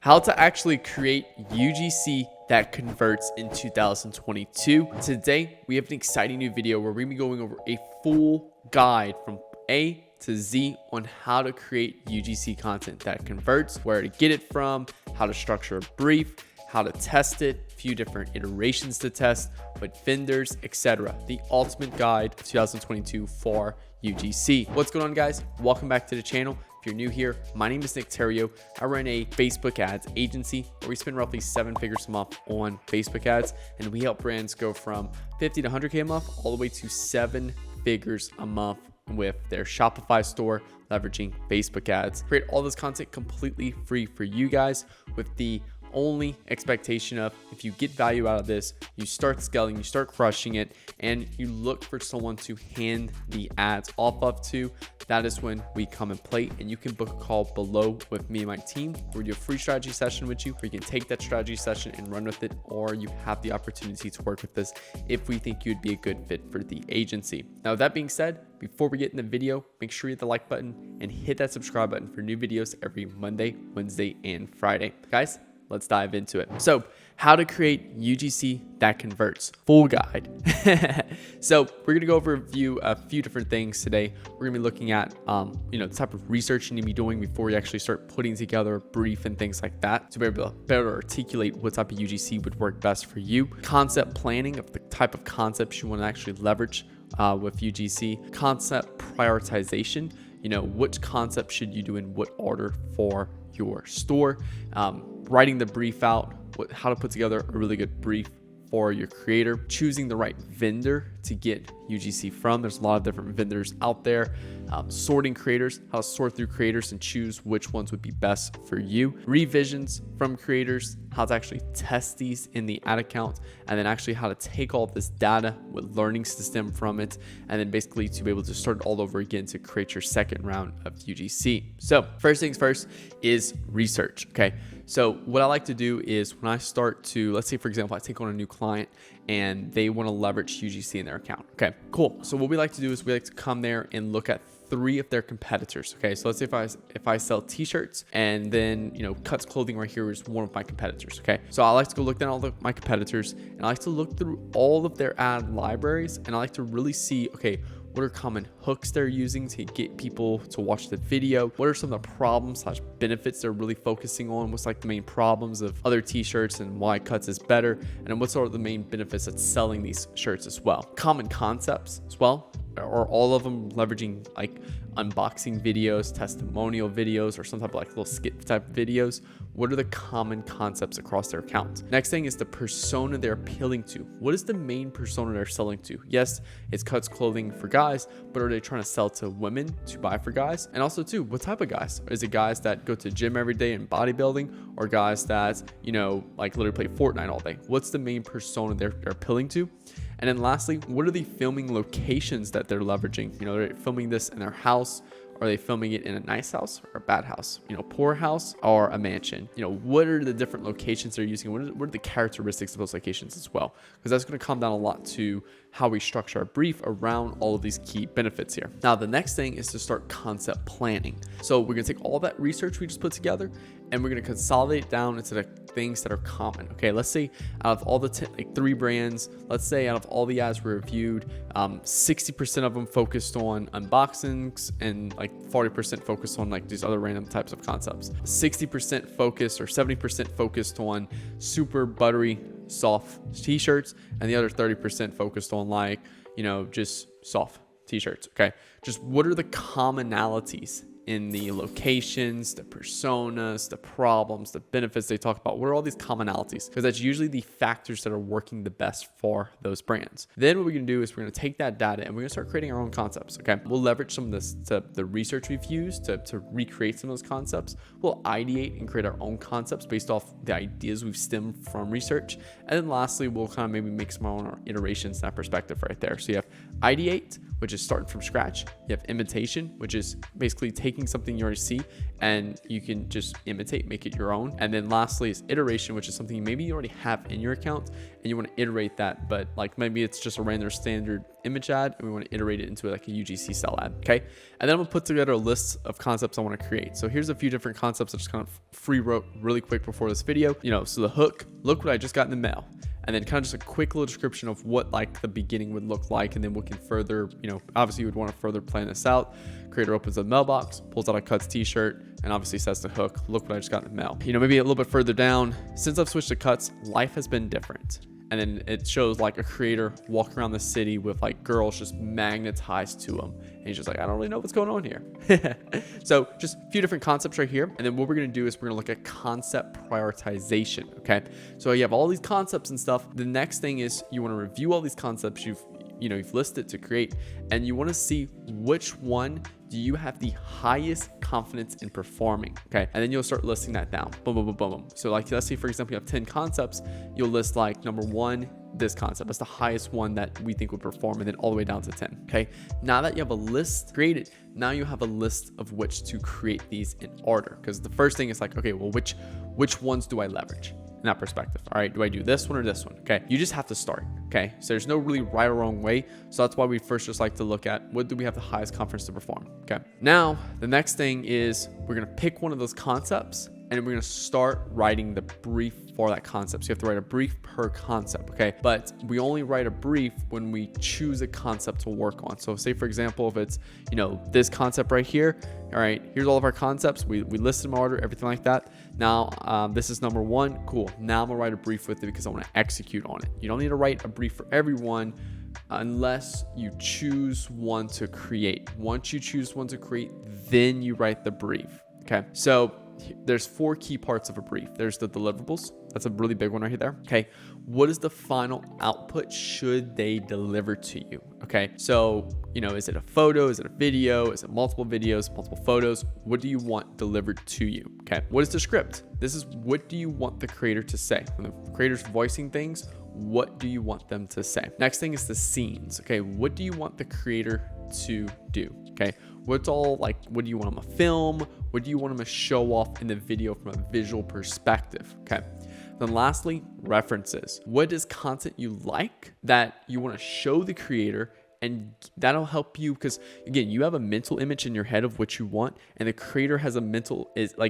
How to actually create UGC that converts in 2022. Today, we have an exciting new video where we're gonna be going over a full guide from A to Z on how to create UGC content that converts, where to get it from, how to structure a brief, how to test it, a few different iterations to test, with vendors, etc. The ultimate guide 2022 for UGC. What's going on, guys? Welcome back to the channel. If you're new here, my name is Nick Theriot. I run a Facebook ads agency where we spend roughly 7 figures a month on Facebook ads, and we help brands go from 50 to 100K a month all the way to 7 figures a month with their Shopify store, leveraging Facebook ads. Create all this content completely free for you guys, with the only expectation of, if you get value out of this, you start scaling, you start crushing it, and you look for someone to hand the ads off of to. That is when we come and play, and you can book a call below with me and my team, where we do a free strategy session with you, where you can take that strategy session and run with it, or you have the opportunity to work with us if we think you'd be a good fit for the agency. Now, with that being said, before we get in the video, make sure you hit the like button and hit that subscribe button for new videos every Monday, Wednesday, and Friday. Guys, let's dive into it. So, how to create UGC that converts, full guide. So we're gonna go over a few different things today. We're gonna be looking at the type of research you need to be doing before we actually start putting together a brief and things like that, to be able to better articulate what type of UGC would work best for you. Concept planning of the type of concepts you want to actually leverage with UGC. Concept prioritization, which concept should you do in what order for your store. Writing the brief out, how to put together a really good brief for your creator, choosing the right vendor to get UGC from. There's a lot of different vendors out there. Sorting creators, how to sort through creators and choose which ones would be best for you. Revisions from creators, how to actually test these in the ad account, and then actually how to take all of this data with learnings to stem from it, and then basically to be able to start all over again to create your second round of UGC. So first things first is research, okay? So what I like to do is, when I start to, let's say for example, I take on a new client and they want to leverage UGC in their account. Okay, cool. So what we like to do is we like to come there and look at 3 of their competitors. Okay, so let's say if I sell t-shirts, and then Cuts Clothing right here is one of my competitors. Okay, so I like to go look down all of my competitors, and I like to look through all of their ad libraries, and I like to really see, okay, what are common hooks they're using to get people to watch the video? What are some of the problems / benefits they're really focusing on? What's like the main problems of other t-shirts and why Cuts is better? And then what's sort of the main benefits of selling these shirts as well? Common concepts as well. Or all of them leveraging like unboxing videos, testimonial videos, or some type of like little skit type videos? What are the common concepts across their account? Next thing is the persona they're appealing to. What is the main persona they're selling to? Yes, it's Cuts Clothing for guys, but are they trying to sell to women to buy for guys? And also too, what type of guys? Is it guys that go to gym every day and bodybuilding, or guys that, like literally play Fortnite all day? What's the main persona they're appealing to? And then lastly, what are the filming locations that they're leveraging? They're filming this in their house. Are they filming it in a nice house or a bad house? Poor house or a mansion? What are the different locations they're using? What are the characteristics of those locations as well? Because that's going to come down a lot to how we structure our brief around all of these key benefits here. Now, the next thing is to start concept planning. So we're going to take all that research we just put together, and we're going to consolidate it down into the things that are common. Okay, let's say out of all the 3 brands, let's say out of all the ads we reviewed, 60% of them focused on unboxings, and like 40% focused on like these other random types of concepts. 60% focused, or 70% focused on super buttery soft t-shirts, and the other 30% focused on like just soft t-shirts. Okay, just what are the commonalities in the locations, the personas, the problems, the benefits they talk about? What are all these commonalities? Because that's usually the factors that are working the best for those brands. Then what we're gonna do is we're gonna take that data and we're gonna start creating our own concepts. Okay, we'll leverage some of this the research we've used to recreate some of those concepts. We'll ideate and create our own concepts based off the ideas we've stemmed from research. And then lastly, we'll kind of maybe make some of our own iterations in that perspective right there. So you have ideate, which is starting from scratch. You have imitation, which is basically taking something you already see and you can just imitate, make it your own. And then lastly is iteration, which is something maybe you already have in your account and you want to iterate that, but like maybe it's just a random standard image ad and we want to iterate it into like a UGC cell ad. Okay. And then I'm gonna put together a list of concepts I want to create. So here's a few different concepts I just kind of free wrote really quick before this video. So the hook, look what I just got in the mail. And then kind of just a quick little description of what like the beginning would look like. And then we can further, obviously you would want to further plan this out. Creator opens the mailbox, pulls out a cuts t-shirt, and obviously says to hook, look what I just got in the mail. Maybe a little bit further down, since I've switched to cuts, life has been different. And then it shows like a creator walking around the city with like girls just magnetized to him. And he's just like, I don't really know what's going on here. So just a few different concepts right here. And then what we're going to do is we're going to look at concept prioritization. Okay. So you have all these concepts and stuff. The next thing is you want to review all these concepts you've listed to create, and you want to see which one do you have the highest confidence in performing. Okay. And then you'll start listing that down. Boom, boom, boom, boom, boom. So like, let's say for example, you have 10 concepts, you'll list like number 1, this concept. That's the highest one that we think would perform, and then all the way down to 10. Okay. Now that you have a list created, now you have a list of which to create these in order. Because the first thing is like, okay, well, which ones do I leverage? In that perspective. All right, do I do this one or this one? Okay, you just have to start. Okay, so there's no really right or wrong way. So that's why we first just like to look at what do we have the highest confidence to perform. Okay, now the next thing is we're gonna pick one of those concepts and we're gonna start writing the brief for that concept. So you have to write a brief per concept, okay? But we only write a brief when we choose a concept to work on. So say for example, if it's, this concept right here, all right, here's all of our concepts. We listed them in order, everything like that. Now, this is number 1, cool. Now I'm gonna write a brief with it because I wanna execute on it. You don't need to write a brief for everyone unless you choose one to create. Once you choose one to create, then you write the brief, okay? So there's 4 key parts of a brief. There's the deliverables. That's a really big one right there. Okay. What is the final output should they deliver to you? Okay. So, is it a photo? Is it a video? Is it multiple videos, multiple photos? What do you want delivered to you? Okay. What is the script? This is what do you want the creator to say? When the creator's voicing things, what do you want them to say? Next thing is the scenes. Okay. What do you want the creator to do? Okay. What do you want them to film? What do you want them to show off in the video from a visual perspective? Okay. Then lastly, references. What is content you like that you want to show the creator? And that'll help you because again, you have a mental image in your head of what you want, and the creator has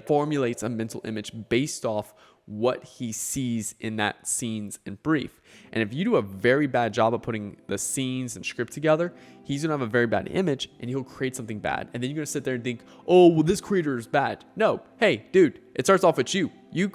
formulates a mental image based off what he sees in that scenes and brief. And if you do a very bad job of putting the scenes and script together, he's gonna have a very bad image and he'll create something bad. And then you're gonna sit there and think, oh, well, this creator is bad. No, hey, dude, it starts off with you. You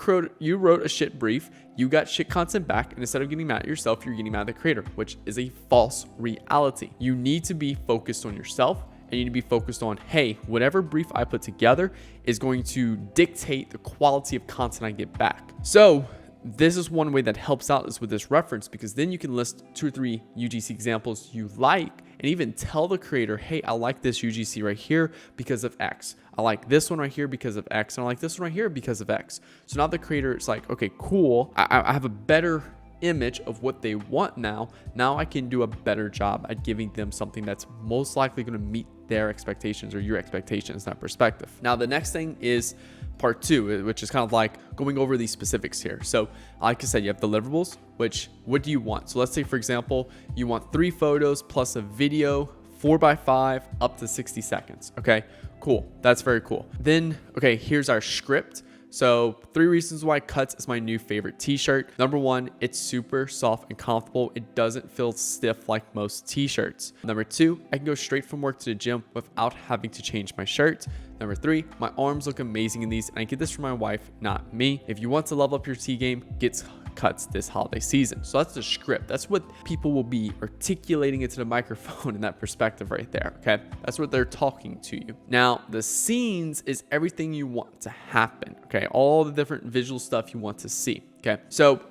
wrote a shit brief, you got shit content back, and instead of getting mad at yourself, you're getting mad at the creator, which is a false reality. You need to be focused on yourself. And you need to be focused on, hey, whatever brief I put together is going to dictate the quality of content I get back. So this is one way that helps out is with this reference, because then you can list 2 or 3 UGC examples you like and even tell the creator, hey, I like this UGC right here because of X. I like this one right here because of X. And I like this one right here because of X. So now the creator is like, okay, cool. I have a better image of what they want now. Now I can do a better job at giving them something that's most likely going to meet their expectations or your expectations in that perspective. Now, the next thing is part 2, which is kind of like going over these specifics here. So like I said, you have deliverables, what do you want? So let's say, for example, you want 3 photos plus a video, 4x5 up to 60 seconds. Okay, cool. That's very cool. Then, okay, here's our script. So 3 reasons why cuts is my new favorite t-shirt. Number 1, it's super soft and comfortable. It doesn't feel stiff like most t-shirts. Number 2, I can go straight from work to the gym without having to change my shirt. Number 3, my arms look amazing in these, and I get this from my wife, not me. If you want to level up your T game, get cuts this holiday season. So that's the script. That's what people will be articulating into the microphone in that perspective right there. Okay. That's what they're talking to you. Now, the scenes is everything you want to happen. Okay. All the different visual stuff you want to see. Okay. So,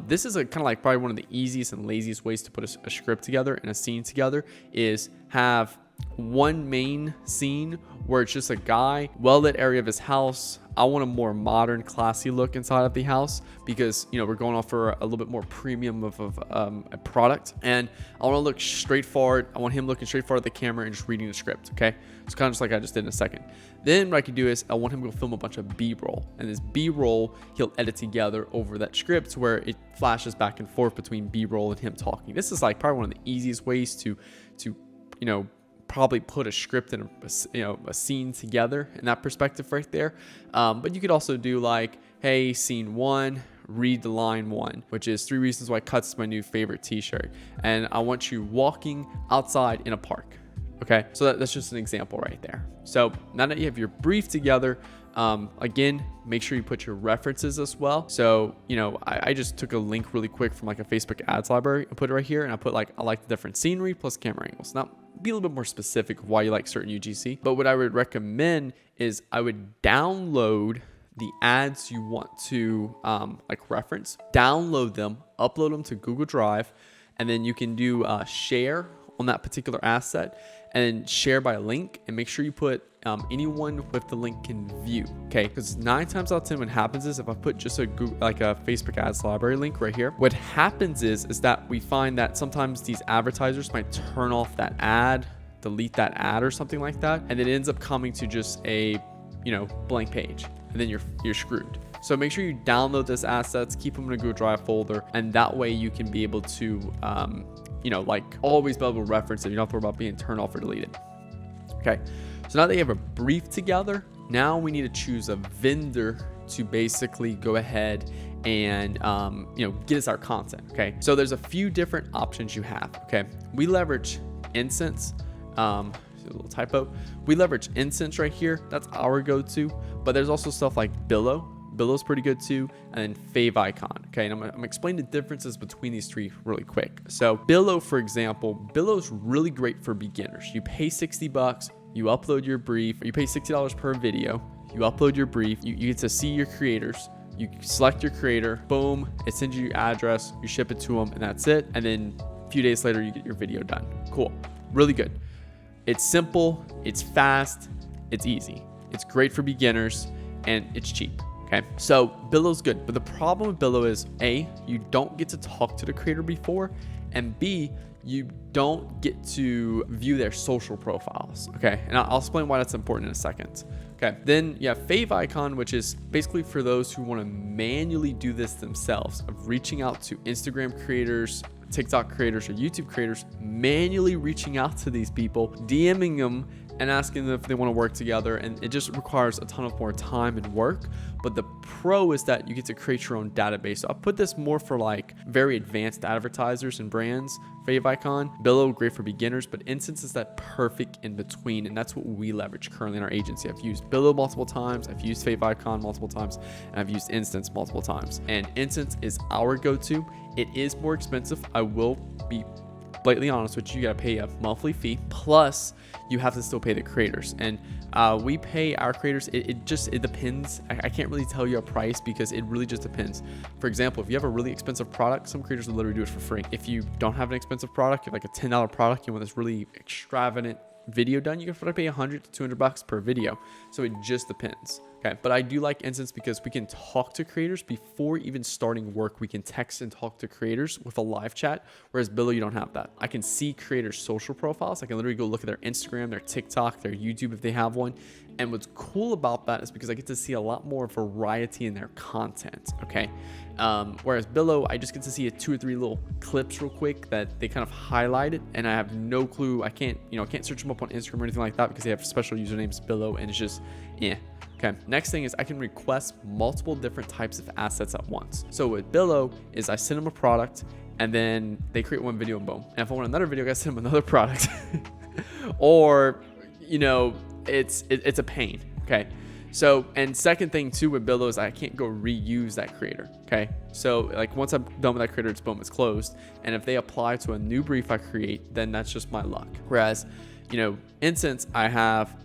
this is kind of like probably one of the easiest and laziest ways to put a script together and a scene together is have one main scene where it's just a guy, well-lit area of his house. I want a more modern, classy look inside of the house because, you know, we're going off for a little bit more premium of a product. And I want to look straightforward. I want him looking straightforward at the camera and just reading the script, okay? It's kind of just like I just did in a second. Then what I can do is I want him to go film a bunch of B-roll. And this B-roll, he'll edit together over that script where it flashes back and forth between B-roll and him talking. This is like probably one of the easiest ways to you know, probably put a script and a scene together in that perspective right there. But you could also do like, hey, scene 1, read the line 1, which is 3 reasons why cuts is my new favorite t-shirt. And I want you walking outside in a park. Okay, so that's just an example right there. So now that you have your brief together, again, make sure you put your references as well. So, you know, I just took a link really quick from like a Facebook ads library and put it right here. And I put like, I like the different scenery plus camera angles. Now, be a little bit more specific of why you like certain UGC. But what I would recommend is I would download the ads you want to like reference, download them, upload them to Google Drive, and then you can do share on that particular asset and share by link, and make sure you put anyone with the link can view, okay? Because 9 times out of 10 what happens is if I put just a Google, like a Facebook ads library link right here, what happens is that we find that sometimes these advertisers might turn off that ad, delete that ad or something like that, and it ends up coming to just a, you know, blank page, and then you're screwed. So make sure you download those assets, keep them in a Google Drive folder, and that way you can be able to you know, like always be able to reference it. You don't have to worry about being turned off or deleted. Okay, so now that you have a brief together, now we need to choose a vendor to basically go ahead and you know, get us our content. Okay, so there's a few different options you have. Okay, we leverage INSENSE. A little typo. We leverage INSENSE right here. That's our go-to. But there's also stuff like Billow. Billow's pretty good too, and then Favicon. Okay, and I'm gonna explain the differences between these 3 really quick. So Billow, for example, Billow's really great for beginners. You pay $60, you upload your brief, or you pay $60 per video, you upload your brief, you get to see your creators, you select your creator, boom, it sends you your address, you ship it to them, and that's it. And then a few days later, you get your video done. Cool, really good. It's simple, it's fast, it's easy. It's great for beginners, and it's cheap. Okay, so Billow's good, but the problem with Billow is A, you don't get to talk to the creator before, and B, you don't get to view their social profiles. Okay, and I'll explain why that's important in a second. Okay, then you have Favicon, which is basically for those who want to manually do this themselves, of reaching out to Instagram creators, TikTok creators, or YouTube creators, manually reaching out to these people, DMing them, and asking them if they want to work together. And it just requires a ton of more time and work. But the pro is that you get to create your own database. So I'll put this more for like very advanced advertisers and brands. Favicon, Billow, great for beginners, but INSENSE is that perfect in between. And that's what we leverage currently in our agency. I've used Billow multiple times, I've used Favicon multiple times, and I've used INSENSE multiple times. And INSENSE is our go-to. It is more expensive. I will be blatantly honest with you, you gotta pay a monthly fee, plus you have to still pay the creators. And we pay our creators, it depends. I can't really tell you a price because it really just depends. For example, if you have a really expensive product, some creators will literally do it for free. If you don't have an expensive product, you have like a $10 product, you want this really extravagant video done, you have to pay $100 to $200 per video. So it just depends. Okay, but I do like INSENSE because we can talk to creators before even starting work. We can text and talk to creators with a live chat, whereas Billow, you don't have that. I can see creators' social profiles. I can literally go look at their Instagram, their TikTok, their YouTube if they have one. And what's cool about that is because I get to see a lot more variety in their content, okay? Whereas Billow, I just get to see 2 or 3 little clips real quick that they kind of highlighted, and I have no clue. I can't search them up on Instagram or anything like that because they have special usernames Billow, and it's just, yeah. Okay, next thing is I can request multiple different types of assets at once. So with Billow is I send them a product, and then they create one video and boom. And if I want another video, I gotta send them another product. Or, you know, it's a pain, okay? So, and second thing too with Billow is I can't go reuse that creator, okay? So like once I'm done with that creator, it's boom, it's closed. And if they apply to a new brief I create, then that's just my luck. Whereas, you know, INSENSE, I have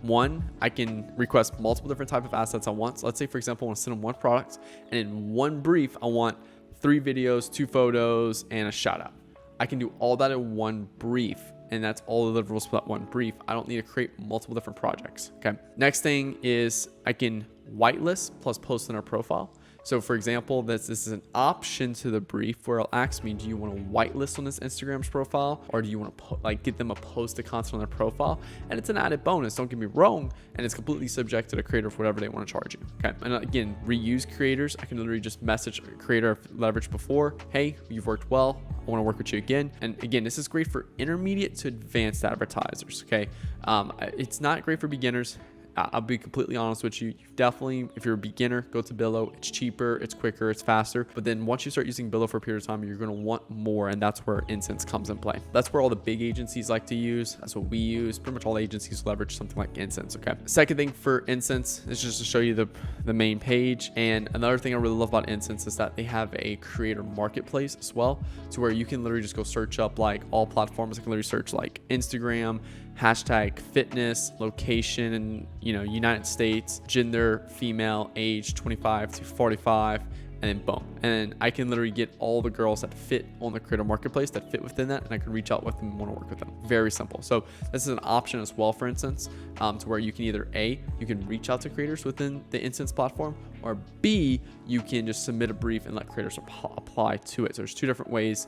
I can request multiple different type of assets at once. Let's say, for example, I want to send them one product, and in one brief, I want 3 videos, 2 photos, and a shout out. I can do all that in one brief. and that's all the deliverables for that one brief. I don't need to create multiple different projects. Okay. Next thing is I can whitelist plus post in our profile. So for example, this is an option to the brief where it'll ask me, do you want to whitelist on this Instagram's profile, or do you want to get them to post the content on their profile? And it's an added bonus, don't get me wrong, and it's completely subject to the creator for whatever they want to charge you. Okay. And again, reuse creators. I can literally just message a creator I've leveraged before. Hey, you've worked well. I want to work with you again. And again, this is great for intermediate to advanced advertisers. Okay. It's not great for beginners. I'll be completely honest with you. Definitely, if you're a beginner, go to Billo. It's cheaper, it's quicker, it's faster. But then once you start using Billo for a period of time, you're going to want more. And that's where INSENSE comes in play. That's where all the big agencies like to use. That's what we use. Pretty much all agencies leverage something like INSENSE. Okay. Second thing for INSENSE is just to show you the main page. And another thing I really love about INSENSE is that they have a creator marketplace as well, to where you can literally just go search up like all platforms. I can literally search like Instagram, hashtag fitness, location, and United States, gender, female, age 25 to 45, and then boom. And I can literally get all the girls that fit on the creator marketplace that fit within that, and I can reach out with them and want to work with them. Very simple. So this is an option as well, for instance, to where you can either A, you can reach out to creators within the INSENSE platform, or B, you can just submit a brief and let creators apply to it. So there's two different ways,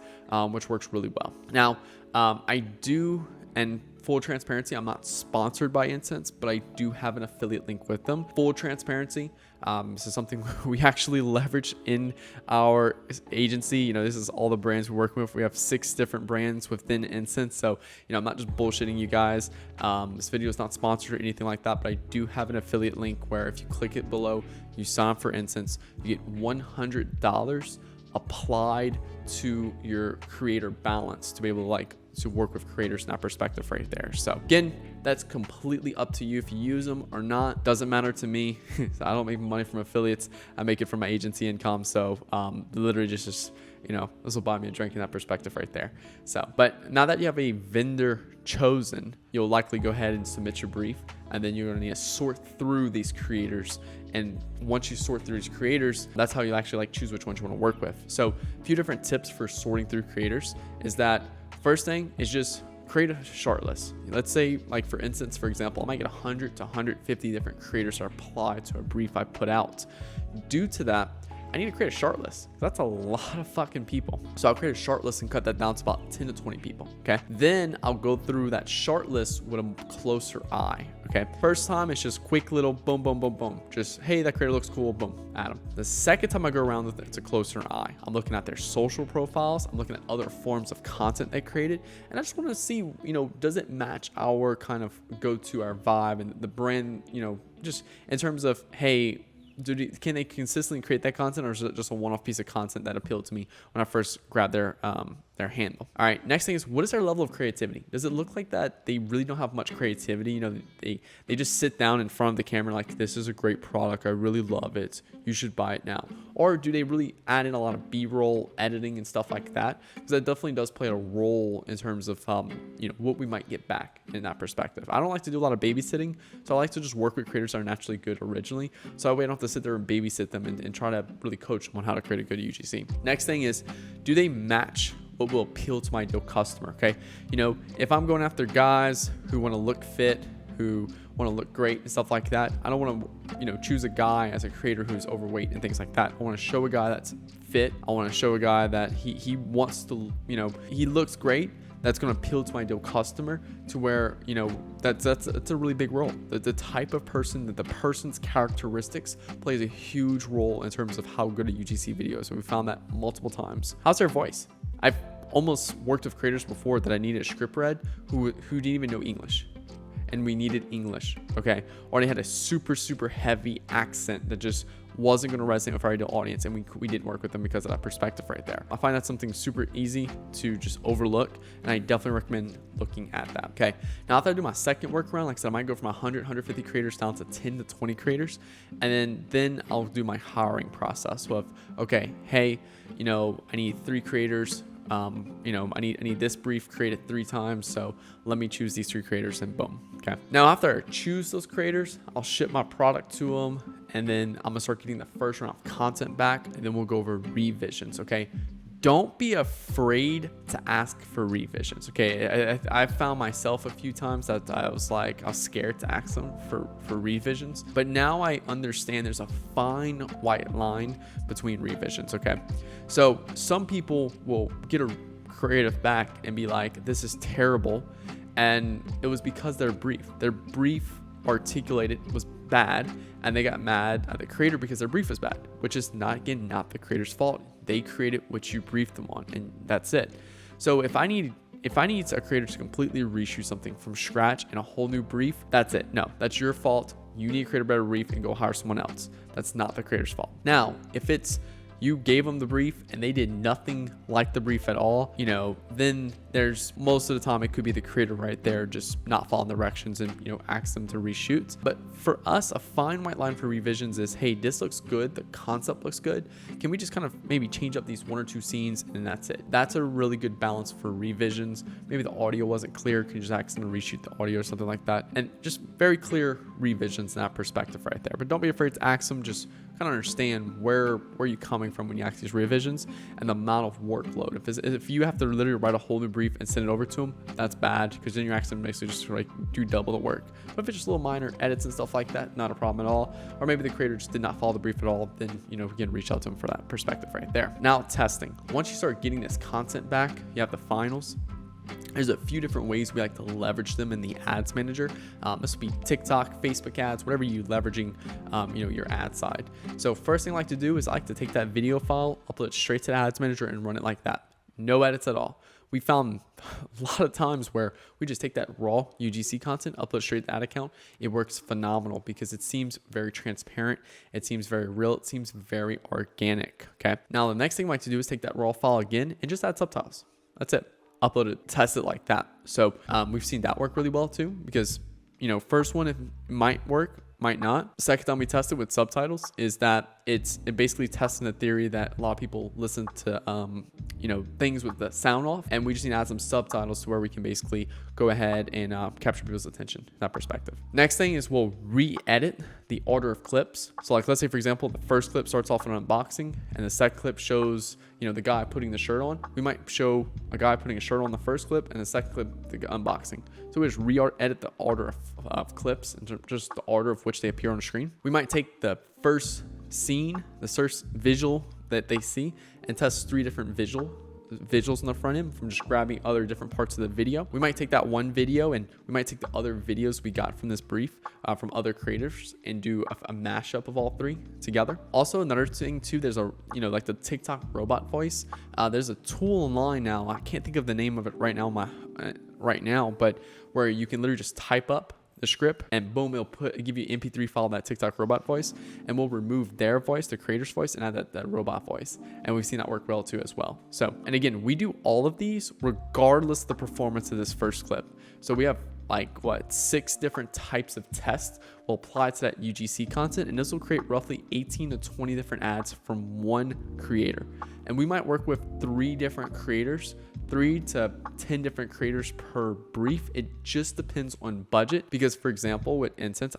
which works really well. Now, I do, and full transparency, I'm not sponsored by INSENSE, but I do have an affiliate link with them. Full transparency, this is something we actually leverage in our agency. This is all the brands we're working with. We have 6 different brands within INSENSE. So, I'm not just bullshitting you guys. This video is not sponsored or anything like that, but I do have an affiliate link where if you click it below, you sign up for INSENSE, you get $100 applied to your creator balance to be able to work with creators in that perspective right there. So again, that's completely up to you if you use them or not. Doesn't matter to me. I don't make money from affiliates. I make it from my agency income. So literally just this will buy me a drink in that perspective right there. So, but now that you have a vendor chosen, you'll likely go ahead and submit your brief, and then you're going to need to sort through these creators. And once you sort through these creators, that's how you actually choose which ones you want to work with. So a few different tips for sorting through creators is that first thing is just create a short list. Let's say, for INSENSE, for example, I might get 100 to 150 different creators that apply to a brief I put out. Due to that, I need to create a short list. That's a lot of fucking people. So I'll create a short list and cut that down to about 10 to 20 people. Okay. Then I'll go through that short list with a closer eye. Okay. First time, it's just quick little boom, boom, boom, boom. Just, hey, that creator looks cool. Boom, add them. The second time I go around with it, it's a closer eye. I'm looking at their social profiles. I'm looking at other forms of content they created. And I just want to see, does it match our kind of go to our vibe and the brand, just in terms of, hey, can they consistently create that content, or is it just a one-off piece of content that appealed to me when I first grabbed their handle? All right, next thing is, what is their level of creativity? Does it look like that they really don't have much creativity? They just sit down in front of the camera like, this is a great product, I really love it, you should buy it now? Or do they really add in a lot of B-roll editing and stuff like that? Because that definitely does play a role in terms of what we might get back in that perspective. I don't like to do a lot of babysitting, so I like to just work with creators that are naturally good originally, so that way I don't have to sit there and babysit them and try to really coach them on how to create a good UGC. Next thing is, do they match what will appeal to my ideal customer? Okay, if I'm going after guys who want to look fit, who want to look great and stuff like that, I don't want to choose a guy as a creator who's overweight and things like that. I want to show a guy that's fit. I want to show a guy that he wants to, he looks great. That's going to appeal to my ideal customer, to where that's a really big role. The type of person, that the person's characteristics plays a huge role in terms of how good a UGC video is. So we found that multiple times. How's their voice? I've almost worked with creators before that I needed a script read who didn't even know English, and we needed English, okay? Or they had a super heavy accent that just wasn't going to resonate with our ideal audience, and we didn't work with them because of that perspective right there. I find that something super easy to just overlook, and I definitely recommend looking at that. Okay, now after I do my second workaround, like I said, I might go from 100 150 creators down to 10 to 20 creators, and then I'll do my hiring process with, okay, hey, I need 3 creators. I need this brief created 3 times, so let me choose these 3 creators, and boom. Okay, now after I choose those creators, I'll ship my product to them, and then I'm gonna start getting the first round of content back, and then we'll go over revisions. Okay, don't be afraid to ask for revisions. Okay, I found myself a few times that I was scared to ask them for revisions, but now I understand there's a fine white line between revisions. Okay, so some people will get a creative back and be like, this is terrible, and it was because their brief articulated was bad, and they got mad at the creator because their brief was bad, which is not the creator's fault. They created what you briefed them on, and that's it. So if I need a creator to completely reshoot something from scratch and a whole new brief, that's it. No, that's your fault. You need to create a better brief and go hire someone else. That's not the creator's fault. Now, if it's you gave them the brief and they did nothing like the brief at all, then there's most of the time it could be the creator right there just not following directions and, ask them to reshoot. But for us, a fine white line for revisions is, hey, this looks good. The concept looks good. Can we just kind of maybe change up these 1 or 2 scenes and that's it? That's a really good balance for revisions. Maybe the audio wasn't clear. Can you just ask them to reshoot the audio or something like that? And just very clear revisions in that perspective right there. But don't be afraid to ask them. Just kind of understand where you're coming from when you ask these revisions and the amount of workload. If you have to literally write a whole new brief and send it over to them, that's bad, because then you're asking them basically just do double the work. But if it's just little minor edits and stuff like that, not a problem at all. Or maybe the creator just did not follow the brief at all, then we can reach out to them for that perspective right there. Now, testing. Once you start getting this content back, you have the finals. There's a few different ways we like to leverage them in the ads manager. This will be TikTok, Facebook ads, whatever you're leveraging, your ad side. So first thing I like to do is I like to take that video file, upload it straight to the ads manager and run it like that. No edits at all. We found a lot of times where we just take that raw UGC content, upload it straight to the ad account. It works phenomenal because it seems very transparent. It seems very real. It seems very organic. Okay. Now the next thing I like to do is take that raw file again and just add subtitles. That's it. Upload it, test it like that. So we've seen that work really well too, because first one, it might work, might not. Second time we tested with subtitles is that it basically testing the theory that a lot of people listen to things with the sound off, and we just need to add some subtitles to where we can basically go ahead and capture people's attention in that perspective. Next thing is we'll re-edit the order of clips. So let's say for example the first clip starts off with an unboxing and the second clip shows the guy putting the shirt on. We might show a guy putting a shirt on the first clip and the second clip the unboxing. So we just re-edit the order of clips and just the order of which they appear on the screen. We might take the first scene, the first visual that they see, and test 3 different visuals on the front end from just grabbing other different parts of the video. We might take that one video and we might take the other videos we got from this brief from other creators and do a mashup of all 3 together. Also, another thing too, there's like the TikTok robot voice. There's a tool online now. I can't think of the name of it right now, but where you can literally just type up the script and boom, it'll give you an MP3 file of that TikTok robot voice, and we'll remove their voice, the creator's voice, and add that robot voice. And we've seen that work well too as well. So, and again, we do all of these regardless of the performance of this first clip. So we have 6 different types of tests we'll apply to that UGC content, and this will create roughly 18 to 20 different ads from one creator. And we might work with 3 different creators, 3 to 10 different creators per brief. It just depends on budget, because for example with INSENSE,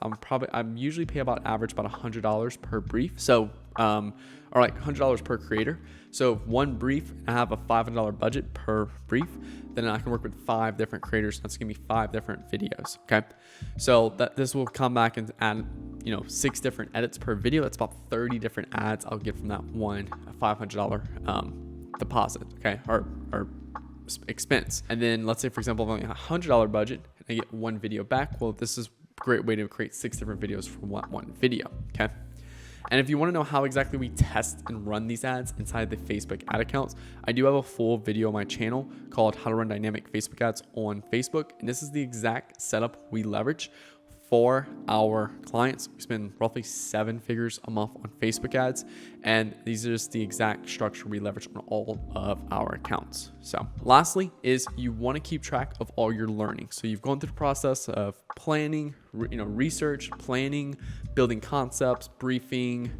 I'm usually pay about average about $100 per brief. So or like $100 per creator. So one brief, I have a $500 budget per brief, then I can work with 5 different creators. That's gonna be 5 different videos. Okay, so this will come back and add 6 different edits per video. That's about 30 different ads I'll get from that one $500 deposit. Okay, or expense. And then let's say for example I have only a $100 budget and I get 1 video back. Well, this is a great way to create 6 different videos from one video. Okay. And if you want to know how exactly we test and run these ads inside the Facebook ad accounts, I do have a full video on my channel called How to Run Dynamic Facebook Ads on Facebook. And this is the exact setup we leverage for our clients. We spend roughly 7 figures a month on Facebook ads, and these are just the exact structure we leverage on all of our accounts. So lastly is you want to keep track of all your learning. So you've gone through the process of planning, research, planning, building concepts, briefing,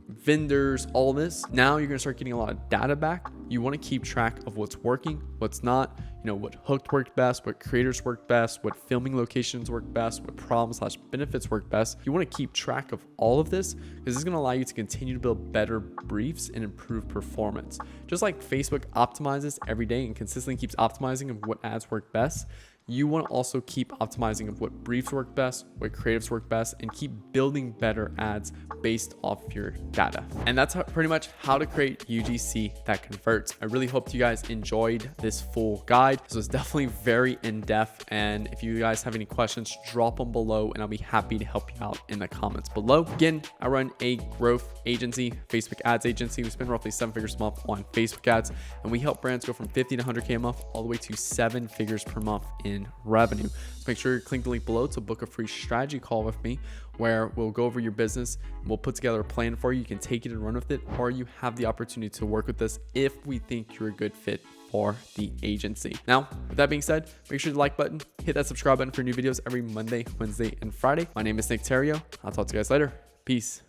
vendors, all this. Now you're gonna start getting a lot of data back. You wanna keep track of what's working, what's not, what hooked worked best, what creators worked best, what filming locations work best, what problems/benefits work best. You wanna keep track of all of this because this is gonna allow you to continue to build better briefs and improve performance. Just like Facebook optimizes every day and consistently keeps optimizing of what ads work best, you want to also keep optimizing of what briefs work best, what creatives work best, and keep building better ads based off your data. And that's pretty much how to create UGC that converts. I really hope you guys enjoyed this full guide. This was definitely very in-depth. And if you guys have any questions, drop them below and I'll be happy to help you out in the comments below. Again, I run a growth agency, Facebook ads agency. We spend roughly 7 figures a month on Facebook ads, and we help brands go from 50 to 100K a month all the way to 7 figures per month in revenue. So make sure you click the link below to book a free strategy call with me where we'll go over your business and we'll put together a plan for you. You can take it and run with it, or you have the opportunity to work with us if we think you're a good fit for the agency. Now, with that being said, make sure to like button, hit that subscribe button for new videos every Monday, Wednesday, and Friday. My name is Nick Theriot. I'll talk to you guys later. Peace.